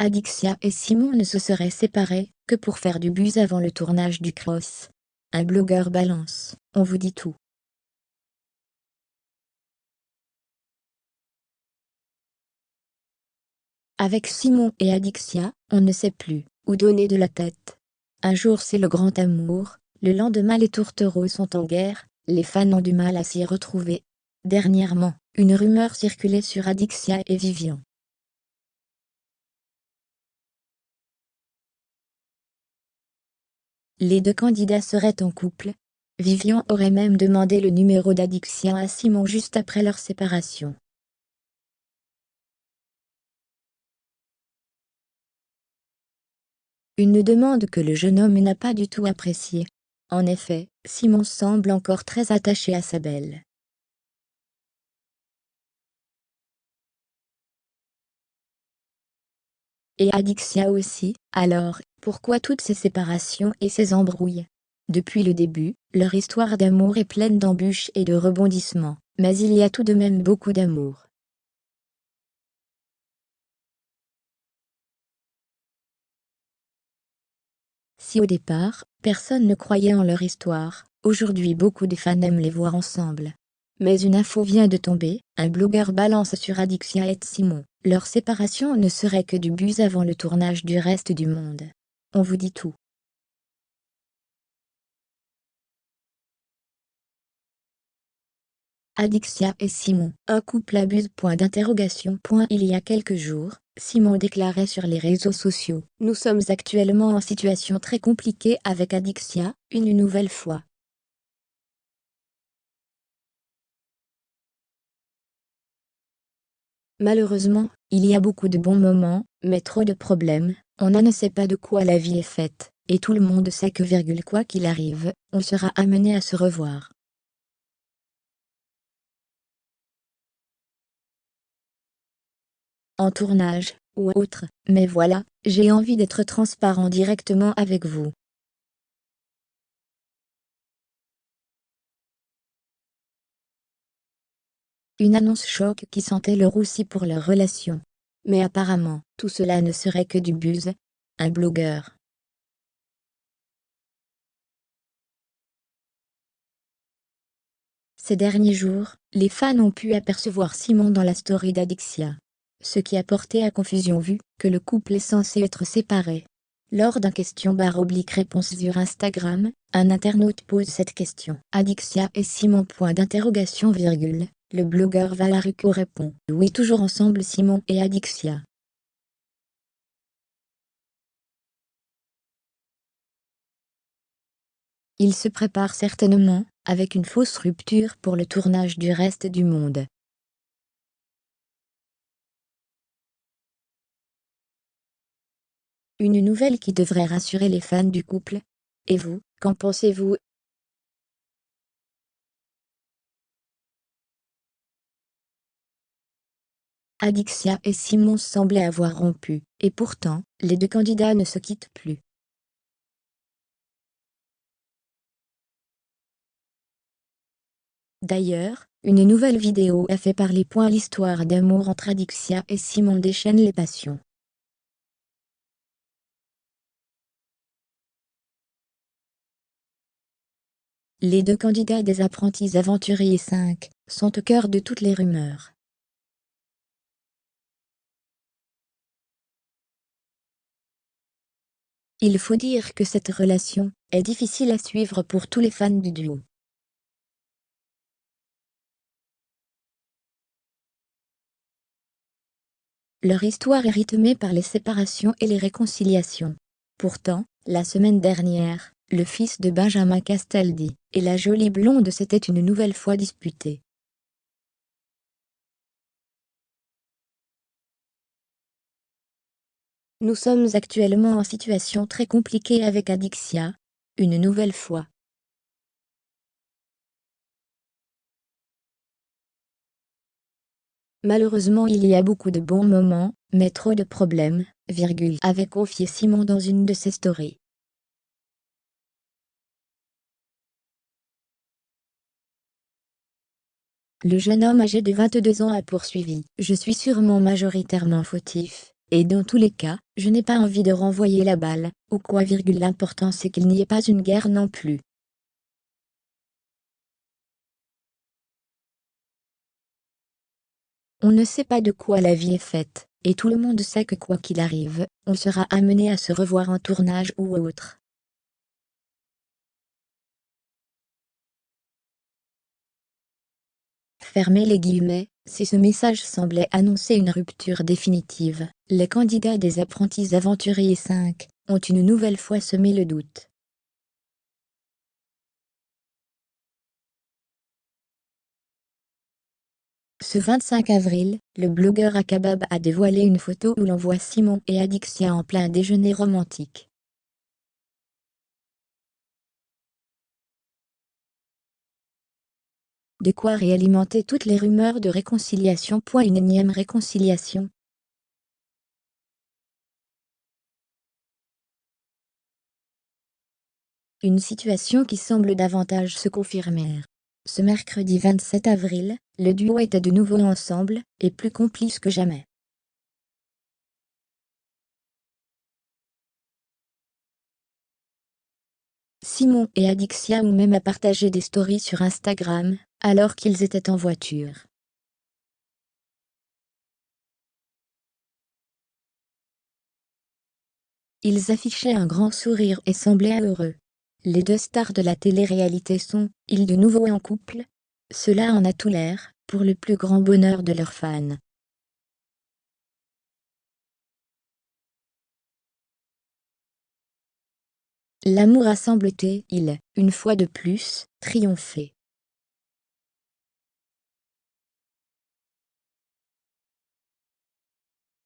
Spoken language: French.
Adixia et Simon ne se seraient séparés que pour faire du buzz avant le tournage du Cross. Un blogueur balance, on vous dit tout. Avec Simon et Adixia, on ne sait plus où donner de la tête. Un jour c'est le grand amour, le lendemain les tourtereaux sont en guerre, les fans ont du mal à s'y retrouver. Dernièrement, une rumeur circulait sur Adixia et Vivian. Les deux candidats seraient en couple. Vivian aurait même demandé le numéro d'Adixia à Simon juste après leur séparation. Une demande que le jeune homme n'a pas du tout appréciée. En effet, Simon semble encore très attaché à sa belle. Et Adixia aussi, alors, pourquoi toutes ces séparations et ces embrouilles? Depuis le début, leur histoire d'amour est pleine d'embûches et de rebondissements, mais il y a tout de même beaucoup d'amour. Si au départ, personne ne croyait en leur histoire, aujourd'hui beaucoup de fans aiment les voir ensemble. Mais une info vient de tomber, un blogueur balance sur Adixia et Simon. Leur séparation ne serait que du buzz avant le tournage du reste du monde. On vous dit tout. Adixia et Simon, un couple à buzz ? Il y a quelques jours, Simon déclarait sur les réseaux sociaux: « Nous sommes actuellement en situation très compliquée avec Adixia, une nouvelle fois. Malheureusement, il y a beaucoup de bons moments, mais trop de problèmes, on ne sait pas de quoi la vie est faite, et tout le monde sait que quoi qu'il arrive, on sera amené à se revoir. » En tournage, ou autre, mais voilà, j'ai envie d'être transparent directement avec vous. Une annonce choc qui sentait le roussi pour leur relation. Mais apparemment, tout cela ne serait que du buzz. Un blogueur. Ces derniers jours, les fans ont pu apercevoir Simon dans la story d'Adixia. Ce qui a porté à confusion vu que le couple est censé être séparé. Lors d'un question-réponse sur Instagram, un internaute pose cette question. Adixia et Simon ? Le blogueur Valaruko répond: « Oui, toujours ensemble Simon et Adixia. » Il se prépare certainement, avec une fausse rupture pour le tournage du reste du monde. Une nouvelle qui devrait rassurer les fans du couple. Et vous, qu'en pensez-vous? Adixia et Simon semblaient avoir rompu, et pourtant, les deux candidats ne se quittent plus. D'ailleurs, une nouvelle vidéo a fait parler. L'histoire d'amour entre Adixia et Simon déchaîne les passions. Les deux candidats des apprentis aventuriers 5 sont au cœur de toutes les rumeurs. Il faut dire que cette relation est difficile à suivre pour tous les fans du duo. Leur histoire est rythmée par les séparations et les réconciliations. Pourtant, la semaine dernière, le fils de Benjamin Castaldi et la jolie blonde s'étaient une nouvelle fois disputés. Nous sommes actuellement en situation très compliquée avec Adixia, une nouvelle fois. Malheureusement il y a beaucoup de bons moments, mais trop de problèmes, avait confié Simon dans une de ses stories. Le jeune homme âgé de 22 ans a poursuivi: « Je suis sûrement majoritairement fautif, Et dans tous les cas, je n'ai pas envie de renvoyer la balle, ou quoi. L'important c'est qu'il n'y ait pas une guerre non plus. On ne sait pas de quoi la vie est faite, et tout le monde sait que quoi qu'il arrive, on sera amené à se revoir en tournage ou autre. Fermez les guillemets, si ce message semblait annoncer une rupture définitive, les candidats des apprentis aventuriers 5 ont une nouvelle fois semé le doute. Ce 25 avril, le blogueur Akabab a dévoilé une photo où l'on voit Simon et Adixia en plein déjeuner romantique. De quoi réalimenter toutes les rumeurs de réconciliation. Une énième réconciliation. Une situation qui semble davantage se confirmer. Ce mercredi 27 avril, le duo était de nouveau ensemble, et plus complice que jamais. Simon et Adixia ont même à partager des stories sur Instagram, alors qu'ils étaient en voiture. Ils affichaient un grand sourire et semblaient heureux. Les deux stars de la télé-réalité sont-ils de nouveau en couple? Cela en a tout l'air, pour le plus grand bonheur de leurs fans. L'amour a semble-t-il, une fois de plus, triompher.